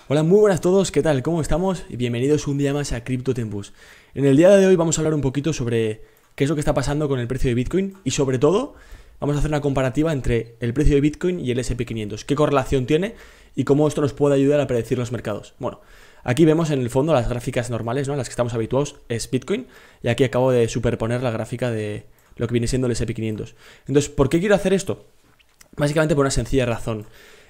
Hola, muy buenas a todos, ¿qué tal? ¿Cómo estamos? Y bienvenidos un día más a Crypto Tempus. En el día de hoy vamos a hablar un poquito sobre qué es lo que está pasando con el precio de Bitcoin y sobre todo vamos a hacer una comparativa entre el precio de Bitcoin y el S&P 500, qué correlación tiene y cómo esto nos puede ayudar a predecir los mercados. Bueno, aquí vemos en el fondo las gráficas normales, ¿no? Las que estamos habituados es Bitcoin y aquí acabo de superponer la gráfica de lo que viene siendo el S&P 500. Entonces, ¿por qué quiero hacer esto? Básicamente por una sencilla razón.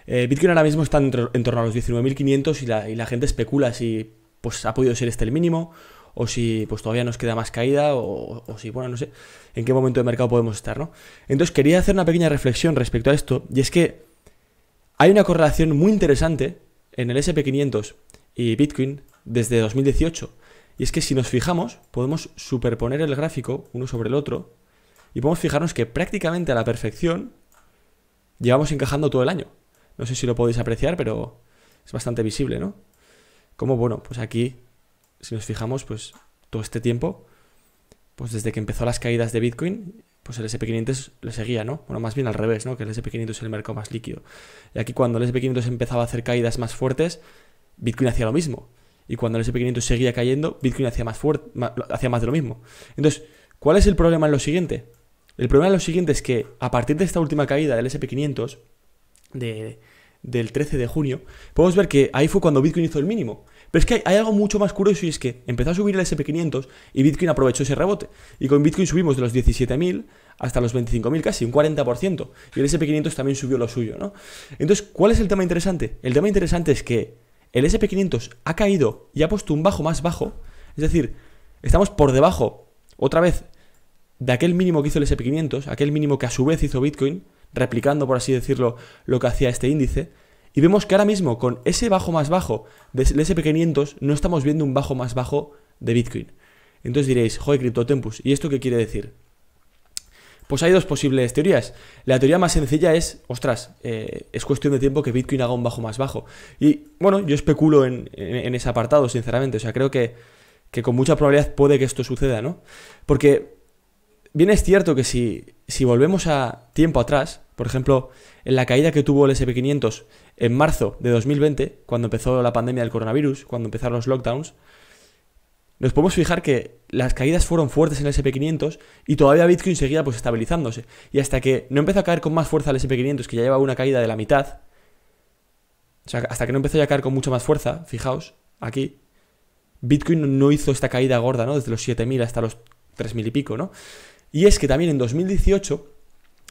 Bitcoin ahora mismo está en torno a los 19.500 y la gente especula si pues, ha podido ser este el mínimo o si pues todavía nos queda más caída o si, bueno, no sé en qué momento de mercado podemos estar, ¿no? Entonces quería hacer una pequeña reflexión respecto a esto y es que hay una correlación muy interesante en el S&P 500 y Bitcoin desde 2018 y es que si nos fijamos podemos superponer el gráfico uno sobre el otro y podemos fijarnos que prácticamente a la perfección llevamos encajando todo el año. No sé si lo podéis apreciar, pero es bastante visible, ¿no? Como, bueno, pues aquí, si nos fijamos, pues todo este tiempo, pues desde que empezó las caídas de Bitcoin, pues el S&P 500 le seguía, ¿no? Bueno, más bien al revés, ¿no? Que el S&P 500 es el mercado más líquido. Y aquí cuando el S&P 500 empezaba a hacer caídas más fuertes, Bitcoin hacía lo mismo. Y cuando el S&P 500 seguía cayendo, Bitcoin hacía hacía más de lo mismo. Entonces, ¿cuál es el problema en lo siguiente? El problema en lo siguiente es que a partir de esta última caída del S&P 500 del 13 de junio, podemos ver que ahí fue cuando Bitcoin hizo el mínimo. Pero es que hay algo mucho más curioso y es que empezó a subir el S&P 500 y Bitcoin aprovechó ese rebote. Y con Bitcoin subimos de los 17.000 hasta los 25.000 casi, un 40%. Y el S&P 500 también subió lo suyo, ¿no? Entonces, ¿cuál es el tema interesante? El tema interesante es que el S&P 500 ha caído y ha puesto un bajo más bajo. Es decir, estamos por debajo, otra vez, de aquel mínimo que hizo el S&P 500, aquel mínimo que a su vez hizo Bitcoin, replicando, por así decirlo, lo que hacía este índice, y vemos que ahora mismo con ese bajo más bajo del S&P 500 no estamos viendo un bajo más bajo de Bitcoin. Entonces diréis, joder, CryptoTempus, ¿y esto qué quiere decir? Pues hay dos posibles teorías. La teoría más sencilla es, ostras, es cuestión de tiempo que Bitcoin haga un bajo más bajo. Y bueno, yo especulo en ese apartado, sinceramente. O sea, creo que con mucha probabilidad puede que esto suceda, ¿no? Porque bien es cierto que si volvemos a tiempo atrás, por ejemplo, en la caída que tuvo el S&P 500 en marzo de 2020, cuando empezó la pandemia del coronavirus, cuando empezaron los lockdowns, nos podemos fijar que las caídas fueron fuertes en el S&P 500 y todavía Bitcoin seguía pues estabilizándose. Y hasta que no empezó a caer con más fuerza el S&P 500, que ya lleva una caída de la mitad, o sea, hasta que no empezó a caer con mucha más fuerza, fijaos, aquí, Bitcoin no hizo esta caída gorda, ¿no? Desde los 7.000 hasta los 3.000 y pico, ¿no? Y es que también en 2018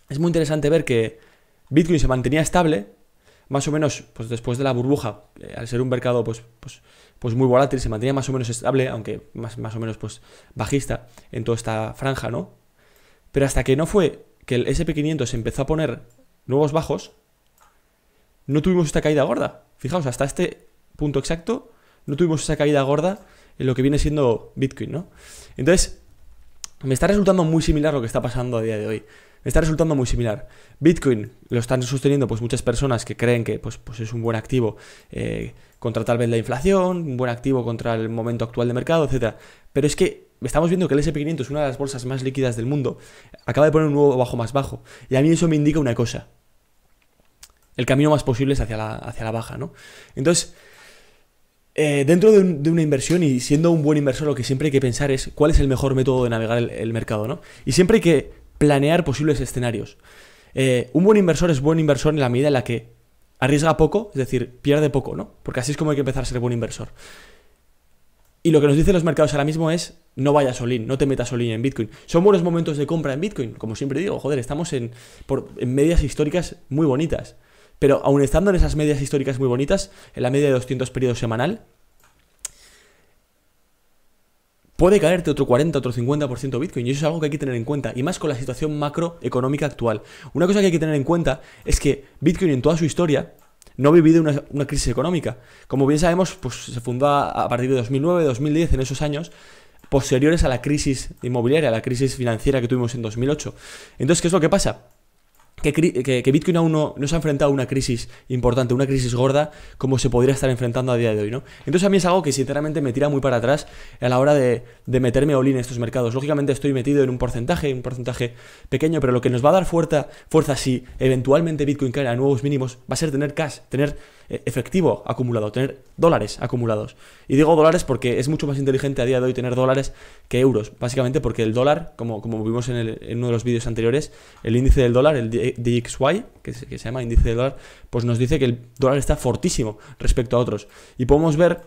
es muy interesante ver que Bitcoin se mantenía estable, más o menos pues después de la burbuja, al ser un mercado pues muy volátil, se mantenía más o menos estable, aunque más o menos pues bajista en toda esta franja, ¿no? Pero hasta que no fue que el S&P 500 empezó a poner nuevos bajos, no tuvimos esta caída gorda. Fijaos, hasta este punto exacto no tuvimos esa caída gorda en lo que viene siendo Bitcoin, ¿no? Entonces, me está resultando muy similar lo que está pasando a día de hoy. Me está resultando muy similar. Bitcoin lo están sosteniendo pues muchas personas que creen que pues es un buen activo contra tal vez la inflación, un buen activo contra el momento actual de mercado, etcétera. Pero es que estamos viendo que el S&P 500, una de las bolsas más líquidas del mundo, acaba de poner un nuevo bajo más bajo. Y a mí eso me indica una cosa. El camino más posible es hacia la baja, ¿no? Entonces, dentro de una inversión y siendo un buen inversor, lo que siempre hay que pensar es cuál es el mejor método de navegar el mercado, ¿no? Y siempre hay que planear posibles escenarios. Un buen inversor es buen inversor en la medida en la que arriesga poco, es decir, pierde poco, ¿no? Porque así es como hay que empezar a ser buen inversor. Y lo que nos dicen los mercados ahora mismo es no vayas all-in, no te metas all-in en Bitcoin. Son buenos momentos de compra en Bitcoin, como siempre digo, joder, estamos en medias históricas muy bonitas. Pero aun estando en esas medias históricas muy bonitas, en la media de 200 periodos semanal, puede caerte otro 40, otro 50% Bitcoin. Y eso es algo que hay que tener en cuenta. Y más con la situación macroeconómica actual. Una cosa que hay que tener en cuenta es que Bitcoin en toda su historia no ha vivido una crisis económica. Como bien sabemos, pues se fundó a partir de 2009, 2010, en esos años posteriores a la crisis inmobiliaria, a la crisis financiera que tuvimos en 2008. Entonces, ¿qué es lo que pasa? que Bitcoin aún no se ha enfrentado a una crisis importante, una crisis gorda, como se podría estar enfrentando a día de hoy, ¿no? Entonces a mí es algo que sinceramente me tira muy para atrás a la hora de meterme all-in en estos mercados. Lógicamente estoy metido en un porcentaje pequeño, pero lo que nos va a dar fuerza si eventualmente Bitcoin cae a nuevos mínimos va a ser tener cash, tener efectivo acumulado, tener dólares acumulados. Y digo dólares porque es mucho más inteligente a día de hoy tener dólares que euros, básicamente porque el dólar, como vimos en uno de los vídeos anteriores, el índice del dólar, el DXY, que se llama índice del dólar, pues nos dice que el dólar está fortísimo respecto a otros. Y podemos ver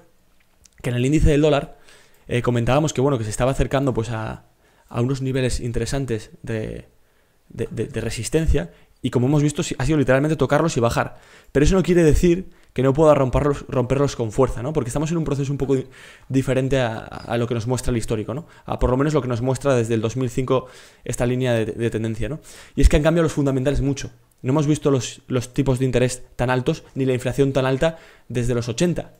que en el índice del dólar comentábamos que bueno, que se estaba acercando pues a unos niveles interesantes de resistencia, y como hemos visto ha sido literalmente tocarlos y bajar. Pero eso no quiere decir que no pueda romperlos con fuerza, ¿no? Porque estamos en un proceso un poco diferente a lo que nos muestra el histórico, ¿no? A por lo menos lo que nos muestra desde el 2005 esta línea de tendencia, ¿no? Y es que han cambiado los fundamentales mucho. No hemos visto los tipos de interés tan altos ni la inflación tan alta desde los 80,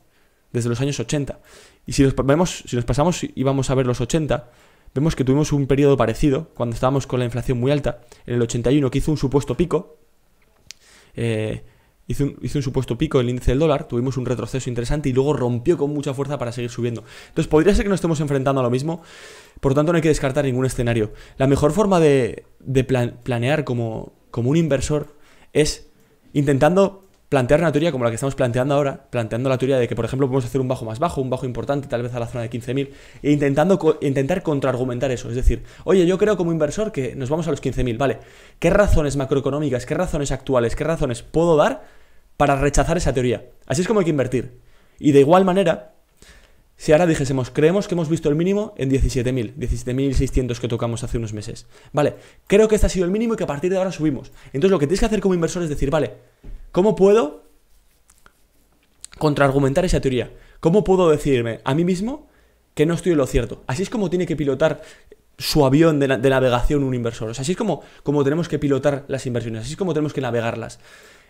desde los años 80. Y si nos pasamos y vamos a ver los 80, vemos que tuvimos un periodo parecido cuando estábamos con la inflación muy alta, en el 81, que hizo un supuesto pico, hizo un supuesto pico el índice del dólar, tuvimos un retroceso interesante y luego rompió con mucha fuerza para seguir subiendo. Entonces podría ser que nos estemos enfrentando a lo mismo, por lo tanto no hay que descartar ningún escenario. La mejor forma de planear como un inversor es intentando plantear una teoría como la que estamos planteando ahora, planteando la teoría de que, por ejemplo, podemos hacer un bajo más bajo, un bajo importante, tal vez a la zona de 15.000, e intentar contraargumentar eso. Es decir, oye, yo creo como inversor que nos vamos a los 15.000, ¿vale? ¿Qué razones macroeconómicas, qué razones actuales, qué razones puedo dar para rechazar esa teoría? Así es como hay que invertir. Y de igual manera, si ahora dijésemos, creemos que hemos visto el mínimo en 17.600 que tocamos hace unos meses, ¿vale? Creo que este ha sido el mínimo y que a partir de ahora subimos. Entonces lo que tienes que hacer como inversor es decir, vale, ¿cómo puedo contraargumentar esa teoría? ¿Cómo puedo decirme a mí mismo que no estoy en lo cierto? Así es como tiene que pilotar su avión de navegación un inversor. O sea, así es como tenemos que pilotar las inversiones, así es como tenemos que navegarlas.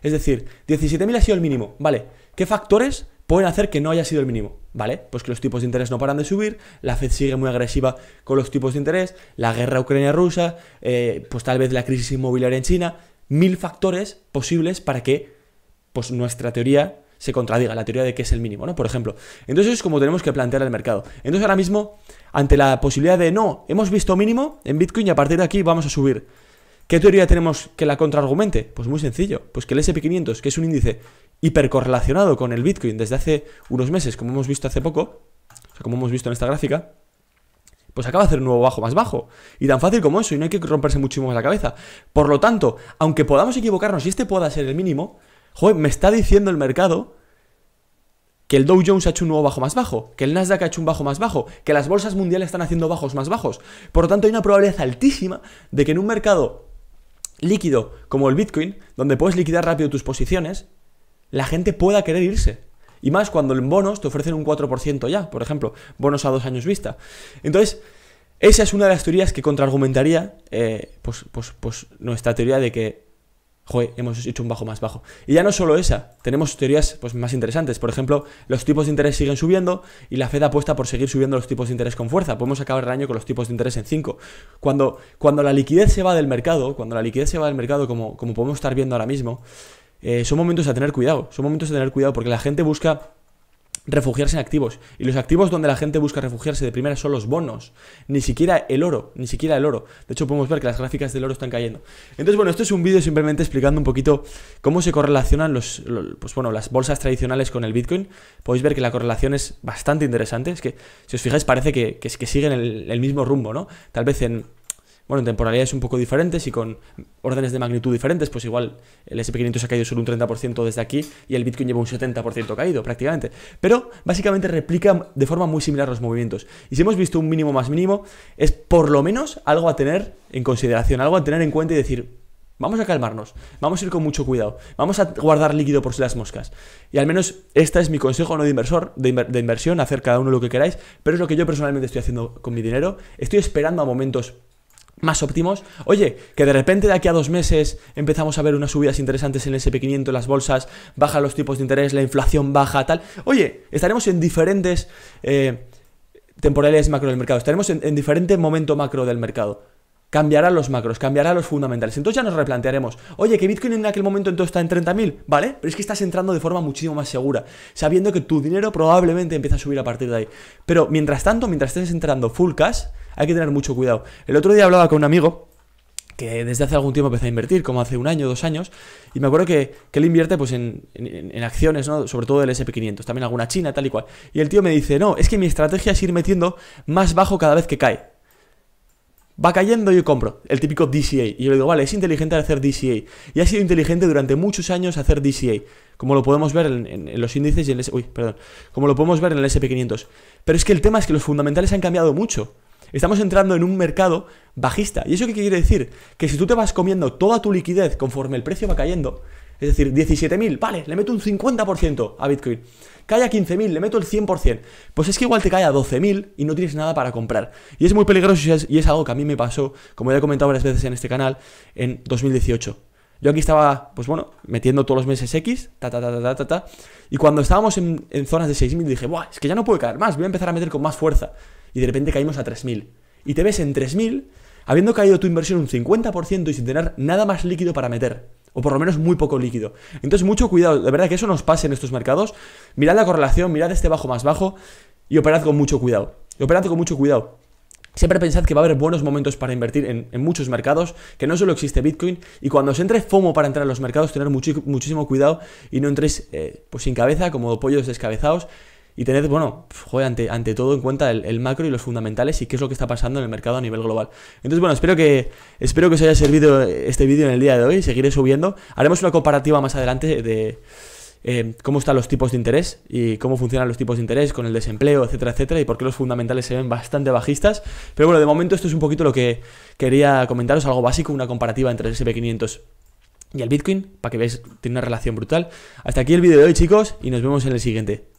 Es decir, 17.000 ha sido el mínimo, ¿vale? ¿Qué factores pueden hacer que no haya sido el mínimo? ¿Vale? Pues que los tipos de interés no paran de subir, la Fed sigue muy agresiva con los tipos de interés, la guerra ucrania-rusa, pues tal vez la crisis inmobiliaria en China, 1000 factores posibles para que pues nuestra teoría se contradiga, la teoría de que es el mínimo, ¿no? Por ejemplo. Entonces es como tenemos que plantear el mercado. Entonces ahora mismo, ante la posibilidad de no, hemos visto mínimo en Bitcoin y a partir de aquí vamos a subir, ¿qué teoría tenemos que la contraargumente? Pues muy sencillo, pues que el S&P 500, que es un índice hipercorrelacionado con el Bitcoin desde hace unos meses, como hemos visto hace poco, o sea, como hemos visto en esta gráfica, pues acaba de hacer un nuevo bajo más bajo. Y tan fácil como eso, y no hay que romperse muchísimo la cabeza. Por lo tanto, aunque podamos equivocarnos y este pueda ser el mínimo, joder, me está diciendo el mercado que el Dow Jones ha hecho un nuevo bajo más bajo, que el Nasdaq ha hecho un bajo más bajo, que las bolsas mundiales están haciendo bajos más bajos. Por lo tanto, hay una probabilidad altísima de que en un mercado líquido como el Bitcoin, donde puedes liquidar rápido tus posiciones, la gente pueda querer irse. Y más cuando en bonos te ofrecen un 4% ya, por ejemplo, bonos a 2 años vista. Entonces, esa es una de las teorías que contraargumentaría pues nuestra teoría de que joder, hemos hecho un bajo más bajo. Y ya no solo esa, tenemos teorías pues más interesantes. Por ejemplo, los tipos de interés siguen subiendo y la Fed apuesta por seguir subiendo los tipos de interés con fuerza. Podemos acabar el año con los tipos de interés en 5. Cuando la liquidez se va del mercado, como podemos estar viendo ahora mismo, son momentos a tener cuidado. Son momentos a tener cuidado porque la gente busca refugiarse en activos. Y los activos donde la gente busca refugiarse de primera son los bonos. Ni siquiera el oro. De hecho, podemos ver que las gráficas del oro están cayendo. Entonces, bueno, esto es un vídeo simplemente explicando un poquito cómo se correlacionan las bolsas tradicionales con el Bitcoin. Podéis ver que la correlación es bastante interesante. Es que, si os fijáis, parece que siguen el mismo rumbo, ¿no? Tal vez en temporalidades un poco diferentes y con órdenes de magnitud diferentes, pues igual el S&P 500 ha caído solo un 30% desde aquí y el Bitcoin lleva un 70% caído prácticamente. Pero básicamente replica de forma muy similar los movimientos. Y si hemos visto un mínimo más mínimo, es por lo menos algo a tener en consideración, algo a tener en cuenta y decir, vamos a calmarnos, vamos a ir con mucho cuidado, vamos a guardar líquido por si las moscas. Y al menos este es mi consejo, no de inversor, de inversión, hacer cada uno lo que queráis, pero es lo que yo personalmente estoy haciendo con mi dinero. Estoy esperando a momentos más óptimos. Oye, que de repente de aquí a 2 meses empezamos a ver unas subidas interesantes en el S&P 500, las bolsas, bajan los tipos de interés, la inflación baja, tal. Oye, estaremos en diferentes temporalidades macro del mercado, estaremos en diferente momento macro del mercado. cambiarán los macros, cambiarán los fundamentales. Entonces ya nos replantearemos, oye, que Bitcoin en aquel momento entonces está en 30.000, ¿vale? Pero es que estás entrando de forma muchísimo más segura, sabiendo que tu dinero probablemente empieza a subir a partir de ahí. Pero mientras tanto, mientras estés entrando full cash, hay que tener mucho cuidado. El otro día hablaba con un amigo que desde hace algún tiempo empezó a invertir, como hace 1 año, 2 años, y me acuerdo que él invierte pues en acciones, ¿no? Sobre todo del SP500, también alguna china, tal y cual. Y el tío me dice, no, es que mi estrategia es ir metiendo más bajo cada vez que cae. Va cayendo y yo compro, el típico DCA. Y yo le digo, vale, es inteligente hacer DCA. Y ha sido inteligente durante muchos años hacer DCA, como lo podemos ver en los índices y en el como lo podemos ver en el SP500. Pero es que el tema es que los fundamentales han cambiado mucho. Estamos entrando en un mercado bajista. ¿Y eso qué quiere decir? Que si tú te vas comiendo toda tu liquidez conforme el precio va cayendo, es decir, 17.000, vale, le meto un 50% a Bitcoin. Cae a 15.000, le meto el 100%. Pues es que igual te cae a 12.000 y no tienes nada para comprar. Y es muy peligroso y es algo que a mí me pasó, como ya he comentado varias veces en este canal, en 2018. Yo aquí estaba, pues bueno, metiendo todos los meses X, y cuando estábamos en zonas de 6.000 dije, buah, es que ya no puedo caer más, voy a empezar a meter con más fuerza. Y de repente caímos a 3.000. Y te ves en 3.000, habiendo caído tu inversión un 50% y sin tener nada más líquido para meter. O por lo menos muy poco líquido. Entonces mucho cuidado, de verdad que eso nos pase en estos mercados. Mirad la correlación, mirad este bajo más bajo y operad con mucho cuidado. Siempre pensad que va a haber buenos momentos para invertir en muchos mercados, que no solo existe Bitcoin, y cuando os entre FOMO para entrar en los mercados, tener muchísimo cuidado y no entréis pues sin cabeza, como pollos descabezados. Y tened, bueno, joder, ante todo en cuenta el macro y los fundamentales y qué es lo que está pasando en el mercado a nivel global. Entonces, bueno, espero que os haya servido este vídeo en el día de hoy. Seguiré subiendo. Haremos una comparativa más adelante de cómo están los tipos de interés y cómo funcionan los tipos de interés con el desempleo, etcétera, etcétera, y por qué los fundamentales se ven bastante bajistas. Pero bueno, de momento esto es un poquito lo que quería comentaros, algo básico, una comparativa entre el SP500 y el Bitcoin, para que veáis, tiene una relación brutal. Hasta aquí el vídeo de hoy, chicos, y nos vemos en el siguiente.